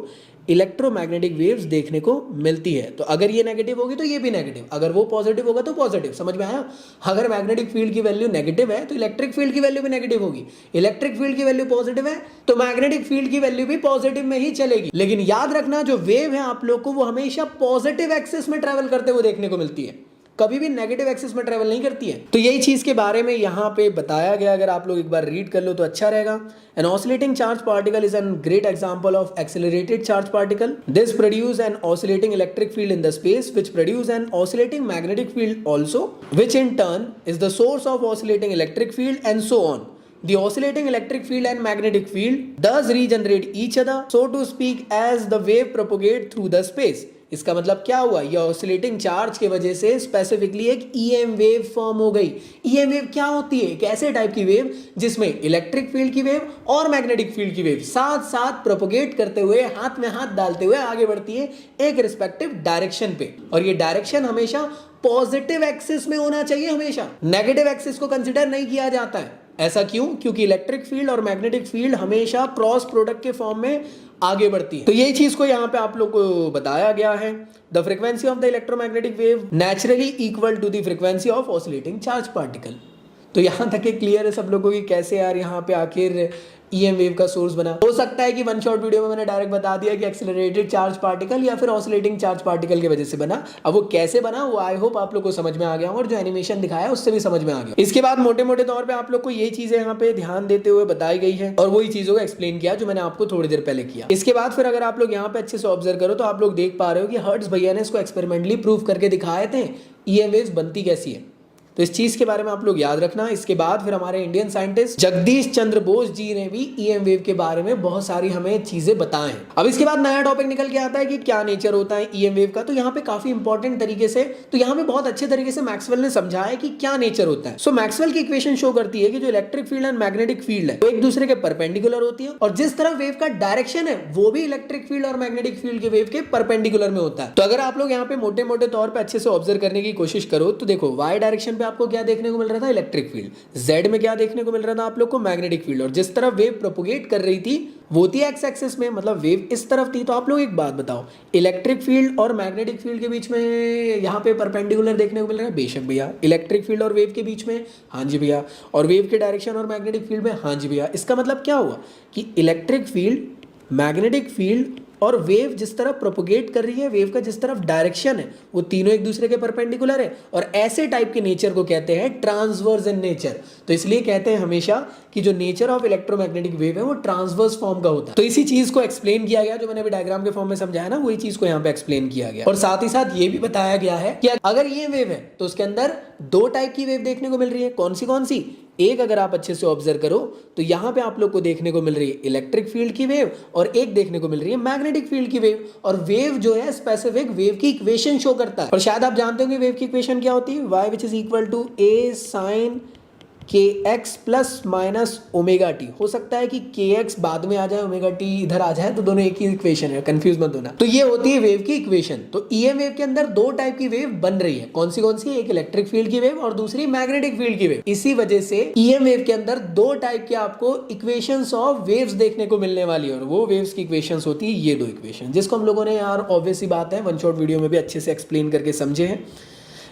इलेक्ट्रोमैग्नेटिक वेव्स देखने को मिलती है। तो अगर ये नेगेटिव होगी तो ये भी नेगेटिव, अगर वो पॉजिटिव होगा तो पॉजिटिव। समझ में आया? अगर मैग्नेटिक फील्ड की वैल्यू नेगेटिव है तो इलेक्ट्रिक फील्ड की वैल्यू भी नेगेटिव होगी। इलेक्ट्रिक फील्ड की वैल्यू पॉजिटिव है तो मैग्नेटिक फील्ड की वैल्यू भी पॉजिटिव में ही चलेगी। लेकिन याद रखना, जो वेव है आप लोग को वो हमेशा पॉजिटिव एक्सिस में ट्रेवल करते हुए देखने को मिलती है, कभी भी नेगेटिव एक्सिस में ट्रेवल नहीं करती है। तो यही चीज के बारे में यहाँ पे बताया गया, अगर आप लोग एक बार रीड कर लो तो अच्छा रहेगा। An oscillating charged particle is a great example of accelerated charged particle. This produces an oscillating electric field in the space, which produces an oscillating magnetic field also, which in turn is the source of oscillating electric field, and so on. The oscillating electric field and magnetic field does regenerate each other, so to speak, as the wave propagates through the space. इसका मतलब क्या हुआ? ये oscillating charge की वजह से specifically एक EM wave form हो गई। ईएम वेव क्या होती है? एक ऐसे टाइप की वेव जिसमें इलेक्ट्रिक फील्ड की वेव और मैग्नेटिक फील्ड की वेव साथ साथ प्रोपोगेट करते हुए, हाथ में हाथ डालते हुए आगे बढ़ती है एक रिस्पेक्टिव डायरेक्शन पे, और ये डायरेक्शन हमेशा पॉजिटिव एक्सिस में होना चाहिए, हमेशा नेगेटिव एक्सिस को कंसिडर नहीं किया जाता है। ऐसा क्यों? क्योंकि इलेक्ट्रिक फील्ड और मैग्नेटिक फील्ड हमेशा क्रॉस प्रोडक्ट के फॉर्म में आगे बढ़ती है। तो यही चीज को यहाँ पे आप लोग को बताया गया है। The frequency of the electromagnetic wave naturally equal to the frequency of oscillating charge particle. तो यहाँ तक क्लियर है सब लोगों की कैसे यार यहाँ पे आखिर ईएम वेव का सोर्स बना। हो सकता है कि वन शॉट वीडियो में मैंने डायरेक्ट बता दिया कि एक्सेलरेटेड चार्ज पार्टिकल या फिर ऑसिलेटिंग चार्ज पार्टिकल की वजह से बना। अब वो कैसे बना वो आई होप आप लोग को समझ में आ गया और जो एनिमेशन दिखाया उससे भी समझ में आ गया। इसके बाद मोटे मोटे तौर पे आप लोग को ये चीजें यहाँ पे ध्यान देते हुए बताई गई है और वही चीजों को एक्सप्लेन किया जो मैंने आपको थोड़ी देर पहले किया। इसके बाद फिर अगर आप लोग यहाँ पे अच्छे से ऑब्जर्व करो तो आप लोग देख पा रहे हो कि हर्ट्ज भैया ने इसको एक्सपेरिमेंटली प्रूव करके दिखाए थे ईएम वेव्स बनती कैसी है। तो इस चीज के बारे में आप लोग याद रखना। इसके बाद फिर हमारे इंडियन साइंटिस्ट जगदीश चंद्र बोस जी ने भी ईएम वेव के बारे में बहुत सारी हमें चीजें बताएं हैं। अब इसके बाद नया टॉपिक निकल के आता है कि क्या नेचर होता है ईएम वेव का। तो यहाँ पे काफी इंपॉर्टेंट तरीके से, तो यहाँ पे बहुत अच्छे तरीके से मैक्सवेल ने समझाया कि क्या नेचर होता है। सो मैक्सवेल की इक्वेशन शो करती है कि जो electric field and magnetic field है वो एक दूसरे के परपेंडिकुलर होती है, और जिस तरफ वेव का डायरेक्शन है वो भी इलेक्ट्रिक फील्ड और मैग्नेटिक फील्ड के वेव के परपेंडिकुलर में होता है। तो अगर आप लोग यहाँ पे मोटे मोटे तौर पर अच्छे से ऑब्जर्व करने की कोशिश करो तो देखो वाई डायरेक्शन पे आपको क्या देखने को मिल रहा था? Electric field. जेड में क्या देखने को मिल रहा था आप लोग को? Magnetic field. और जिस तरफ वेव प्रोपोगेट कर रही थी वो थी एक्स एक्सिस में, मतलब वेव इस तरफ थी। तो आप लोग एक बात बताओ, इलेक्ट्रिक फील्ड और मैग्नेटिक फील्ड के बीच में यहाँ पे परपेंडिकुलर देखने को मिल रहा है? बेशक भैया। इलेक्ट्रिक फील्ड और वेव के बीच में? हाँ जी भैया। और वेव के डायरेक्शन और मैग्नेटिक फील्ड में? हाँ जी भैया। इसका मतलब क्या हुआ कि इलेक्ट्रिक फील्ड, मैग्नेटिक फील्ड और वेव जिस तरफ प्रोपोगेट कर रही है, वेव का जिस तरफ डायरेक्शन है वो तीनों एक दूसरे के परपेंडिकुलर है, और ऐसे टाइप के नेचर को कहते हैं ट्रांसवर्स इन नेचर। तो इसलिए कहते हैं हमेशा कि जो नेचर ऑफ इलेक्ट्रोमैग्नेटिक वेव है वो ट्रांसवर्स फॉर्म का होता है। तो इसी चीज को एक्सप्लेन किया गया, जो मैंने अभी डायग्राम के फॉर्म में समझाया ना, वही चीज को यहाँ पे एक्सप्लेन किया गया। और साथ ही साथ ये भी बताया गया है कि अगर ये वेव है तो उसके अंदर दो टाइप की वेव देखने को मिल रही है। कौन सी? एक अगर आप अच्छे से ऑब्जर्व करो तो यहाँ पे आप लोग को देखने को मिल रही है इलेक्ट्रिक फील्ड की वेव, और एक देखने को मिल रही है मैग्नेटिक फील्ड की वेव। और वेव जो है स्पेसिफिक वेव की इक्वेशन शो करता है। और शायद आप जानते होंगे वेव की इक्वेशन क्या होती है? y which is equal to a sin kx plus minus omega T. हो सकता है कि kx बाद में आ जाए, ओमेगा टी इधर आ जाए, तो दोनों एक ही इक्वेशन है, कंफ्यूज मत होना। तो ये होती है वेव की इक्वेशन। तो ईएम वेव के अंदर दो टाइप की वेव बन रही है। कौन सी? एक इलेक्ट्रिक फील्ड की वेव और दूसरी मैग्नेटिक फील्ड की वेव। इसी वजह से ईएम वेव के अंदर दो टाइप के आपको इक्वेशंस ऑफ वेव्स देखने को मिलने वाली है, और वो वेव्स की इक्वेशंस होती है ये दो इक्वेशन, जिसको हम लोगों ने यार ऑब्वियस सी बात है वन शॉट वीडियो में भी अच्छे से एक्सप्लेन करके समझे हैं।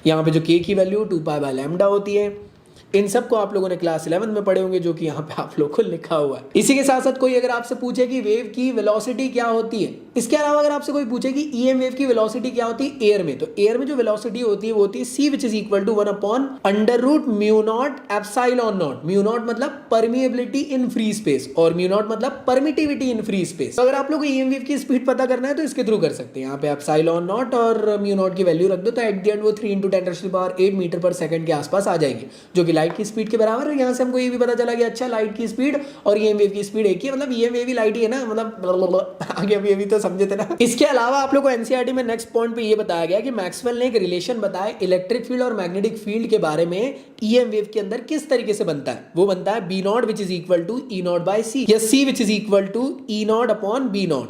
यहाँ पे जो k की वैल्यू 2π/λ होती है, इन सब को आप लोगों ने क्लास 11 में पढ़े होंगे, जो कि यहाँ पे आप लोग को लिखा हुआ है। इसी के साथ साथ कोई अगर आपसे पूछे कि वेव की वेलोसिटी क्या होती है, इसके अलावा अगर आपसे कोई पूछे कि ईएम वेव की वेलोसिटी क्या होती है एयर में, तो एयर में जो वेलोसिटी होती है वो होती है c which is equal to 1/√μ0 epsilon naught. μ0 मतलब परमिएबिलिटी इन फ्री स्पेस और μ0 मतलब परमिटिविटी इन फ्री स्पेस। तो अगर आप लोग को ईएम वेव की स्पीड पता करना है तो इसके थ्रू कर सकते हैं। यहाँ पे एप्सिलॉन नॉट और μ0 की वैल्यू रख दो, तो एट द एंड वो 3 × 10⁸ मीटर पर सेकंड के आसपास आ जाएगी, जो कि लाइट की स्पीड के बराबर है। यहाँ से हमको ये भी पता चला कि अच्छा लाइट की स्पीड और ईएम वेव की स्पीड एक ही है, मतलब ईएम वेव ही लाइट ही है ना, मतलब आगे अभी अभी तो समझे थे ना। इसके अलावा आप लोग को एनसीईआरटी में नेक्स्ट पॉइंट पे ये बताया गया कि मैक्सवेल ने एक रिलेशन बताया इलेक्ट्रिक फील्ड और मैग्नेटिक फील्ड के बारे में ईएम वेव के अंदर किस तरीके से बनता है। वो बनता है B0 which is equal to E0/c या C which is equal to E0/B0।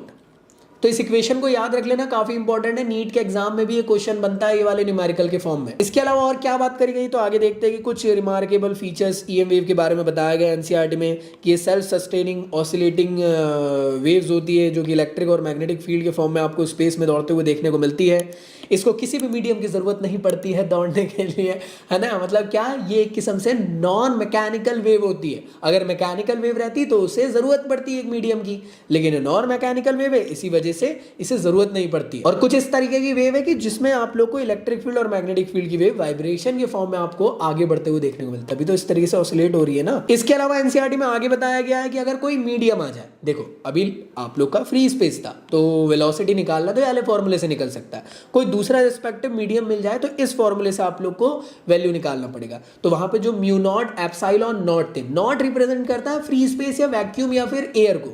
तो इस इक्वेशन को याद रख लेना, काफी इंपॉर्टेंट है। नीट के एग्जाम में भी ये क्वेश्चन बनता है ये वाले न्यूमेरिकल के फॉर्म में। इसके अलावा और क्या बात करी गई, तो आगे देखते हैं कि कुछ रिमार्केबल फीचर्स ईएम वेव के बारे में बताया गया एनसीईआरटी में कि ये सेल्फ सस्टेनिंग ऑसिलेटिंग वेव्स होती है जो कि इलेक्ट्रिक और मैग्नेटिक फील्ड के फॉर्म में आपको स्पेस में दौड़ते हुए देखने को मिलती है। इसको किसी भी मीडियम की जरूरत नहीं पड़ती है दौड़ने के लिए, है ना। मतलब क्या, ये एक किस्म से नॉन मैकेनिकल वेव होती है। अगर मैकेनिकल वेव रहती तो उसे जरूरत पड़ती है एक मीडियम की, लेकिन नॉन मैकेनिकल वेव है, इसी वजह से इसे जरूरत नहीं पड़ती। और कुछ इस तरीके की वेव है कि जिसमें आप लोग को इलेक्ट्रिक फील्ड और मैग्नेटिक फील्ड की वेव वाइब्रेशन के फॉर्म में आपको आगे बढ़ते हुए देखने को मिलता है, अभी तो इस तरीके से ऑसिलेट हो रही है ना। इसके अलावा एनसीईआरटी में आगे बताया गया है कि अगर कोई मीडियम आ जाए, देखो अभी आप लोग का फ्री स्पेस था तो वेलोसिटी निकालना तो वाले फॉर्मूले से निकल सकता है, कोई दूसरा रिस्पेक्टिव मीडियम मिल जाए तो इस फॉर्मूले से आप लोग को वैल्यू निकालना पड़ेगा। तो वहां पे जो म्यू नॉट एप्सिलॉन नॉट थे, नॉट रिप्रेजेंट करता है फ्री स्पेस या वैक्यूम या फिर एयर को।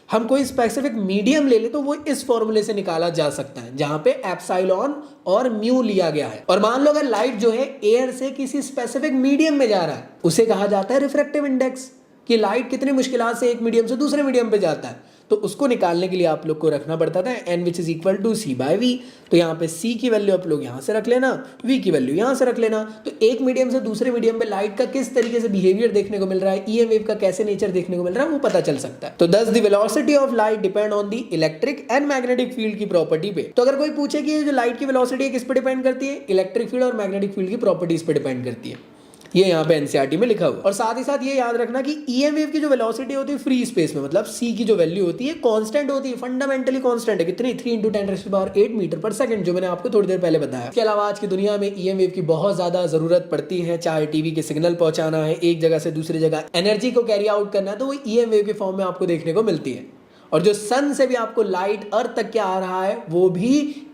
हम कोई स्पेसिफिक मीडियम ले ले तो वो इस फॉर्मूले से निकाला जा सकता है जहां पे एप्सिलॉन और म्यू लिया गया है। और मान लो अगर लाइट जो है एयर से किसी स्पेसिफिक मीडियम में जा रहा है, उसे कहा जाता है रिफ्रैक्टिव इंडेक्स, कि लाइट कितनी मुश्किलात से एक मीडियम से दूसरे मीडियम पे जाता है। तो उसको निकालने के लिए आप लोग को रखना पड़ता था n which is equal to c by v। तो यहाँ पे c की वैल्यू आप लोग यहाँ से रख लेना, v की वैल्यू यहाँ से रख लेना। तो एक मीडियम से दूसरे मीडियम पे लाइट का किस तरीके से बिहेवियर देखने को मिल रहा है, ईएम वेव का कैसे नेचर देखने को मिल रहा है, वो पता चल सकता है। तो दस the velocity of light depend on the electric and magnetic field की प्रॉपर्टी पे। तो अगर कोई पूछे कि जो लाइट की वेलोसिटी है किस पे डिपेंड करती है, इलेक्ट्रिक फील्ड और मैग्नेटिक फील्ड की प्रॉपर्टीज पे डिपेंड करती है, ये यहाँ पे एनसीईआरटी में लिखा हुआ। और साथ ही साथ ये याद रखना कि ईएम वेव की जो वेलोसिटी होती है फ्री स्पेस में, मतलब सी की जो वैल्यू होती है कांस्टेंट होती है, फंडामेंटली कांस्टेंट है। कितनी? 3 × 10⁸ मीटर पर सेकंड, जो मैंने आपको थोड़ी देर पहले बताया। इसके अलावा आज की दुनिया में ईएम वेव की बहुत ज्यादा जरूरत पड़ती है, चाहे टीवी के सिग्नल पहुंचाना है एक जगह से दूसरी जगह, एनर्जी को कैरी आउट करना है, तो वो ईएम वेव के फॉर्म में आपको देखने को मिलती है। और जो सन से भी आपको लाइट अर्थ तक क्या आ रहा है, वो भी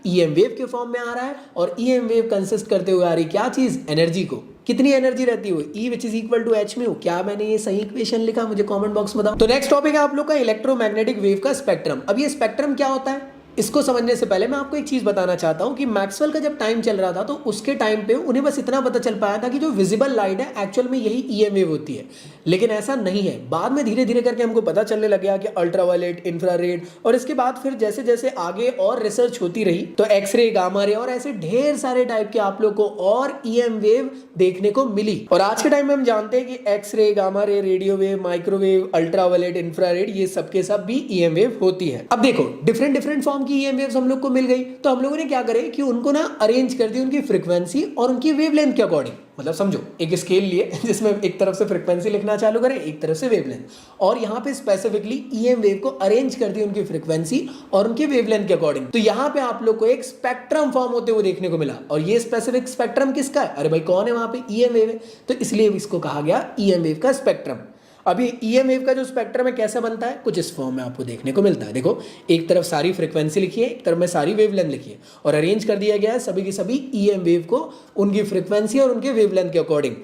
ईएम वेव के फॉर्म में आ रहा है। और ईएम वेव कंसिस्ट करते हुए आ रही क्या चीज? एनर्जी को। कितनी एनर्जी रहती है? E which is equal to h mu. क्या मैंने ये सही इक्वेशन लिखा? मुझे कमेंट बॉक्स में बताओ। तो नेक्स्ट टॉपिक है आप लोग का इलेक्ट्रोमैग्नेटिक वेव का स्पेक्ट्रम। अब ये स्पेक्ट्रम क्या होता है, इसको समझने से पहले मैं आपको एक चीज बताना चाहता हूं कि मैक्सवेल का जब टाइम चल रहा था तो उसके टाइम पे उन्हें बस इतना पता चल पाया था कि जो विजिबल लाइट है एक्चुअल में यही ईएम वेव होती है, लेकिन ऐसा नहीं है। बाद में धीरे धीरे करके हमको पता चलने लग गया कि अल्ट्रावायलेट, इंफ्रारेड, और इसके बाद फिर जैसे जैसे आगे और रिसर्च होती रही तो एक्सरे, गामा रे और ऐसे ढेर सारे टाइप के आप लोग को और ईएम वेव देखने को मिली। और आज के टाइम में हम जानते हैं कि X ray, gamma ray, radio wave, microwave, ultraviolet, infrared, ये सबके सब भी ईएम वेव होती है। अब देखो डिफरेंट डिफरेंट फॉर्म की ईएम वेव्स हम लोग को मिल गई, तो हम लोगों ने क्या करे कि उनको ना अरेंज कर दी उनकी फ्रीक्वेंसी और उनकी वेवलेंथ के अकॉर्डिंग। मतलब समझो एक स्केल लिए जिसमें एक तरफ से फ्रीक्वेंसी लिखना चालू करें, एक तरफ से वेवलेंथ, और यहाँ पे स्पेसिफिकली ईएम वेव को अरेंज कर दी उनकी फ्रीक्वेंसी और उनके वेवलेंथ के अकॉर्डिंग। तो यहाँ पे आप लोग को एक स्पेक्ट्रम फॉर्म होते हुए देखने को मिला। और ये स्पेसिफिक स्पेक्ट्रम किसका है? अरे भाई कौन है वहां पे? ईएम वेव है, तो इसलिए इसको कहा गया ईएम वेव का स्पेक्ट्रम। अभी ईएम वेव का जो स्पेक्ट्रम है कैसा बनता है, कुछ इस फॉर्म में आपको देखने को मिलता है। देखो एक तरफ सारी फ्रीक्वेंसी लिखी है, एक तरफ में सारी वेवलेंथ लिखी है, और अरेंज कर दिया गया है सभी की सभी ईएम वेव को उनकी फ्रीक्वेंसी और उनके वेवलेंथ के अकॉर्डिंग,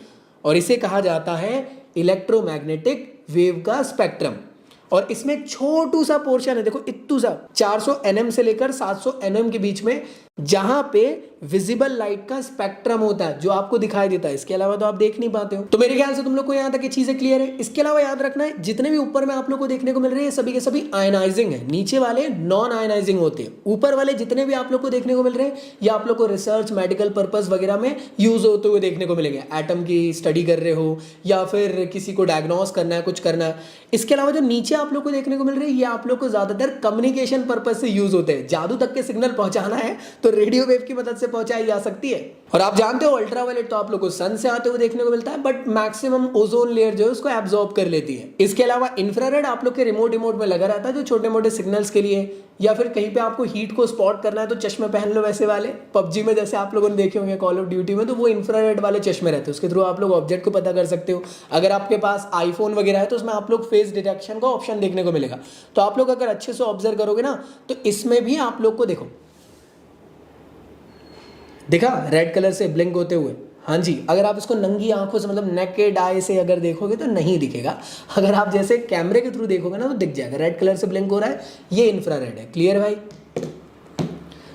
और इसे कहा जाता है इलेक्ट्रोमैग्नेटिक वेव का स्पेक्ट्रम। और इसमें एक छोटू सा पोर्शन है, देखो इत्तू सा, 400 nm से लेकर 700 nm के बीच में, जहां पे विजिबल लाइट का स्पेक्ट्रम होता है जो आपको दिखाई देता है। इसके अलावा तो आप देख नहीं पाते हो। तो मेरे ख्याल से तुम लोग को यहां तक ये चीजें क्लियर है। इसके अलावा याद रखना है जितने भी ऊपर में आप लोग को देखने को मिल रहे हैं सभी के सभी आयनाइजिंग है, नीचे वाले नॉन आयनाइजिंग होते हैं। ऊपर वाले जितने भी आप लोग को देखने को मिल रहे हैं ये आप लोग को रिसर्च, मेडिकल पर्पज वगैरह में यूज होते हुए देखने को मिलेंगे। एटम की स्टडी कर रहे हो या फिर किसी को डायग्नोस करना है, कुछ करना है। इसके अलावा जो नीचे आप लोग को देखने को मिल रहे हैं ये आप लोग को ज्यादातर कम्युनिकेशन पर्पज से यूज होते हैं। जादू तक के सिग्नल पहुंचाना है तो रेडियो वेव की मदद से पहुंचाई जा सकती है। और आप जानते हो अल्ट्रावायलेट तो आप लोग को सन से आते हुए देखने को मिलता है, बट मैक्सिमम ओजोन लेयर जो है उसको एब्जॉर्ब कर लेती है। इसके अलावा इंफ्रारेड आप लोग के रिमोट में लगा रहता है, जो छोटे मोटे सिग्नल्स के लिए, या फिर कहीं पे आपको हीट को स्पॉट करना है तो चश्मे पहन लो वैसे वाले। पबजी में जैसे आप लोगों ने देखे होंगे, कॉल ऑफ ड्यूटी में, तो वो इंफ्रारेड वाले चश्मे रहते हैं, उसके थ्रू आप लोग ऑब्जेक्ट को पता कर सकते हो। अगर आपके पास आईफोन वगैरह है तो उसमें आप लोग फेस डिटेक्शन का ऑप्शन देखने को मिलेगा। तो आप लोग अगर अच्छे से ऑब्जर्व करोगे ना तो इसमें भी आप लोग को देखो, देखा रेड कलर से ब्लिंक होते हुए। हाँ जी, अगर आप इसको नंगी आंखों से मतलब नेकेड आई से अगर देखोगे तो नहीं दिखेगा, अगर आप जैसे कैमरे के थ्रू देखोगे ना तो दिख जाएगा। रेड कलर से ब्लिंक हो रहा है, ये इंफ्रारेड है। क्लियर भाई?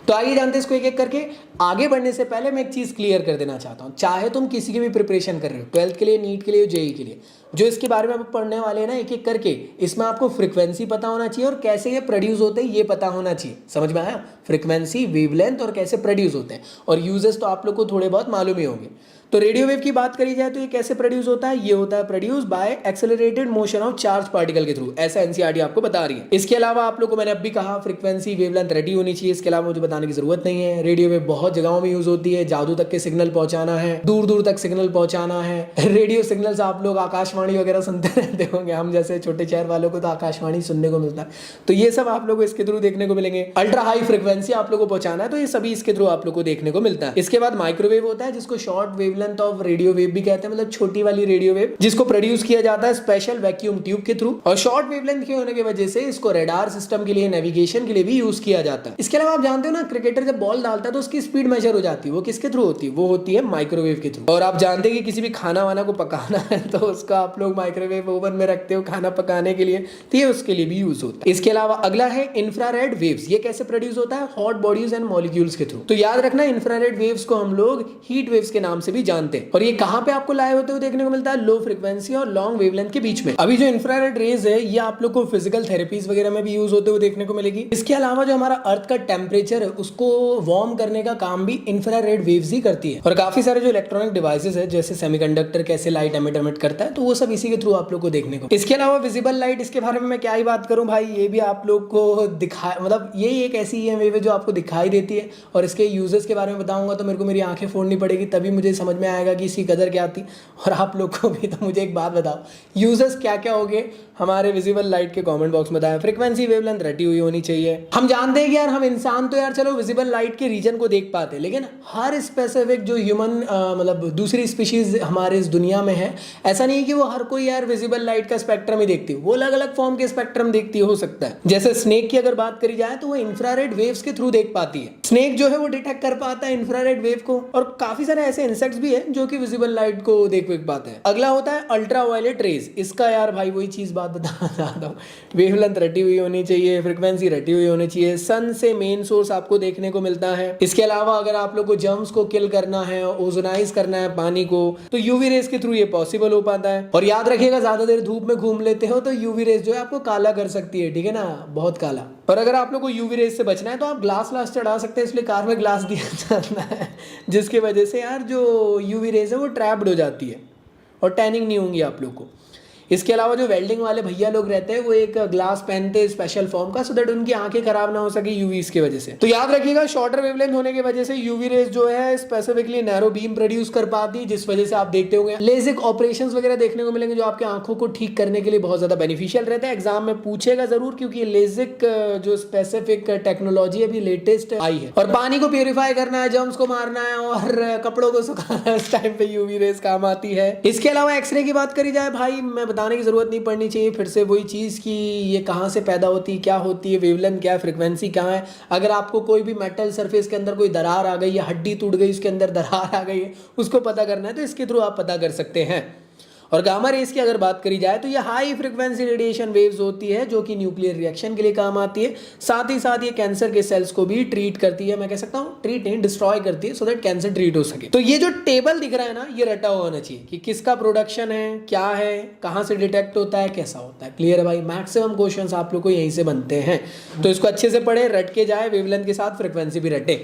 तो आइए जानते हैं इसको एक एक करके। आगे बढ़ने से पहले मैं एक चीज़ क्लियर कर देना चाहता हूँ, चाहे तुम किसी की भी प्रिपरेशन कर रहे हो, 12th के लिए, नीट के लिए, जेई के लिए, जो इसके बारे में आप पढ़ने वाले हैं ना एक एक करके, इसमें आपको फ्रीक्वेंसी पता होना चाहिए और कैसे ये प्रोड्यूस होते हैं ये पता होना चाहिए। समझ में आया? फ्रीक्वेंसी, वेवलेंथ और कैसे प्रोड्यूस होते हैं, और यूजेस तो आप लोग को थोड़े बहुत मालूम ही होंगे। तो रेडियो वेव की बात करी जाए तो ये कैसे प्रोड्यूस होता है? ये होता है produce by accelerated motion of charge particle के थ्रू, ऐसा एनसीईआरटी आपको बता रही है। इसके अलावा आप लोग को मैंने अब भी कहा फ्रीक्वेंसी, वेवलेंथ रेडी होनी चाहिए, इसके अलावा मुझे बताने की जरूरत नहीं है। रेडियो वेव बहुत जगहों में यूज होती है, जादू तक के सिग्नल पहुंचाना है, दूर दूर तक सिग्नल पहुंचाना है। रेडियो सिग्नल्स आप लोग आकाशवाणी वगैरह सुनते रहते होंगे, हम जैसे छोटे शहर वालों को तो आकाशवाणी सुनने को मिलता है, तो ये सब आप लोग को इसके थ्रू देखने को मिलेंगे। अल्ट्रा हाई फ्रीक्वेंसी आप लोग को पहुंचाना है तो ये सभी इसके थ्रू आप लोग को देखने को मिलता है। इसके बाद माइक्रोवेव होता है जिसको short wavelength of radio wave भी कहते हैं, मतलब छोटी वाली रेडियो वेव, जिसको प्रोड्यूस किया जाता है स्पेशल वैक्यूम ट्यूब के थ्रू, और शॉर्ट वेवलेंथ के होने की वजह से इसको रडार सिस्टम के लिए, नेविगेशन के लिए भी यूज किया जाता है। इसके अलावा आप जानते हो ना, क्रिकेटर जब बॉल डालता है तो उसकी स्पीड मेजर हो जाती है, वो किसके थ्रू होती है? वो होती है माइक्रोवेव के थ्रू। और आप जानते हैं कि किसी भी खाना वाना को पकाना है तो उसका आप लोग माइक्रोवेव ओवन में रखते हो खाना पकाने के लिए, तो ये उसके लिए भी यूज होता है। इसके अलावा अगला है इंफ्रारेड वेव्स। ये कैसे प्रोड्यूस होता है? हॉट बॉडीज एंड मॉलिक्यूल्स के थ्रू। तो याद रखना, इंफ्रारेड वेव्स को हम लोग हीट वेव्स के नाम से भी जानते हैं। और ये कहां पे आपको लाए होते हुए देखने को मिलता है? लो फ्रीक्वेंसी और लॉन्ग वेवलेंथ के बीच में। अभी जो इंफ्रारेड रेज है ये आप लोग को फिजिकल थेरेपीज वगैरह में भी यूज होते हुए देखने को मिलेगी। इसके अलावा जो हमारा अर्थ का टेम्परेचर है उसको वार्म करने का काम भी इंफ्रारेड वेव्स ही करती है। और काफी सारे जो इलेक्ट्रॉनिक डिवाइसेस है जैसे सेमीकंडक्टर कैसे लाइट एमिट करता है, तो वो सब इसी के थ्रू आप लोग को देखने को। इसके अलावा विजिबल लाइट, इसके बारे में मैं क्या ही बात करूं भाई, ये भी आप लोग को दिखा, मतलब ये एक ऐसी वेव है जो आपको दिखाई देती है, और इसके यूजेस के बारे में बताऊंगा तो मेरे को मेरी आंखें फोड़नी पड़ेगी, तभी मुझे समझ में आएगा कि इसकी कदर क्या थी। और आप लोग को भी, तो मुझे एक बात बताओ, यूजेस क्या क्या हो गए हमारे विजिबल लाइट के कमेंट बॉक्स में बताएं। फ्रीक्वेंसी, वेवलेंथ रटी हुई होनी चाहिए। हम जानते हैं कि यार हम इंसान तो यार चलो विजिबल लाइट के रीजन को देख पाते हैं, लेकिन हर स्पेसिफिक जो ह्यूमन मतलब दूसरी स्पीशीज हमारे इस दुनिया में है, ऐसा नहीं है कि वो हर कोई यार विजिबल लाइट का स्पेक्ट्रम ही देखती है, वो अलग अलग फॉर्म के स्पेक्ट्रम देखती हो सकता है। जैसे स्नेक की अगर बात करी जाए तो वो इंफ्रारेड वेव्स के थ्रू देख पाती है। स्नेक जो है वो डिटेक्ट कर पाता है इंफ्रारेड वेव को, और काफी सारे ऐसे इंसेक्ट्स भी है जो कि विजिबल लाइट को देख पाते हैं। अगला होता है अल्ट्रा वायलेट रेज। इसका यार भाई वही चीज बात बताना चाहता हूँ, वेवलेंथ रटी हुई होनी चाहिए, फ्रीक्वेंसी रटी हुई होनी चाहिए, सन से मेन सोर्स आपको देखने को मिलता है। इसके अलावा अगर आप लोग को जर्म्स को किल करना है, ओजोनाइज करना है पानी को, तो यूवी रेज के थ्रू ये पॉसिबल हो पाता है। और याद रखिएगा, ज्यादा देर धूप में घूम लेते हो तो यूवी रेज जो है आपको काला कर सकती है, ठीक है ना, बहुत काला। और अगर आप लोग को यूवी रेज से बचना है तो आप ग्लास चढ़ा सकते हैं, इसलिए कार में ग्लास दिया जाता है, जिसकी वजह से यार जो यूवी रेज है वो ट्रैप्ड हो जाती है और टैनिंग नहीं होंगी आप लोग को। इसके अलावा जो वेल्डिंग वाले भैया लोग रहते हैं वो एक ग्लास पहनते हैं स्पेशल फॉर्म का, सो दैट उनकी आंखें खराब ना हो सके यूवीज की वजह से। तो याद रखिएगा, शॉर्टर वेवलेंथ होने की वजह से यूवी रेज जो है स्पेसिफिकली नैरो बीम प्रोड्यूस कर पाती है, जिस वजह से आप देखते होंगे लेजिक ऑपरेशंस वगैरह देखने को मिलेंगे, जो आपकी आंखों को ठीक करने के लिए बहुत ज्यादा बेनिफिशियल रहता है। एग्जाम में पूछेगा जरूर, क्योंकि लेजिक जो स्पेसिफिक टेक्नोलॉजी अभी लेटेस्ट आई है। और पानी को प्यूरिफाई करना है, जर्म्स को मारना है और कपड़ों को सुखाना है, उस टाइम पे यूवी रेज काम आती है। इसके अलावा एक्सरे की बात करी जाए भाई, मैं बताने की जरूरत नहीं पड़नी चाहिए फिर से वही चीज कि ये कहां से पैदा होती है, क्या होती है, वेवलेंथ क्या है, फ्रीक्वेंसी क्या है। अगर आपको कोई भी मेटल सरफेस के अंदर कोई दरार आ गई या हड्डी टूट गई, उसके अंदर दरार आ गई है, उसको पता करना है तो इसके थ्रू आप पता कर सकते हैं। और गामा रेस की अगर बात करी जाए तो ये हाई फ्रीक्वेंसी रेडिएशन वेव्स होती है जो कि न्यूक्लियर रिएक्शन के लिए काम आती है। साथ ही साथ ये कैंसर के सेल्स को भी ट्रीट करती है, मैं कह सकता हूँ ट्रीट नहीं, डिस्ट्रॉय करती है, सो दैट कैंसर ट्रीट हो सके। तो ये जो टेबल दिख रहा है ना, ये रटा हुआ होना चाहिए कि किसका प्रोडक्शन है, क्या है, कहाँ से डिटेक्ट होता है, कैसा होता है। क्लियर है भाई? मैक्सिमम क्वेश्चन आप लोग को यहीं से बनते हैं, तो इसको अच्छे से पढ़े, रट के जाए, वेवलेंथ के साथ फ्रीक्वेंसी भी रटे।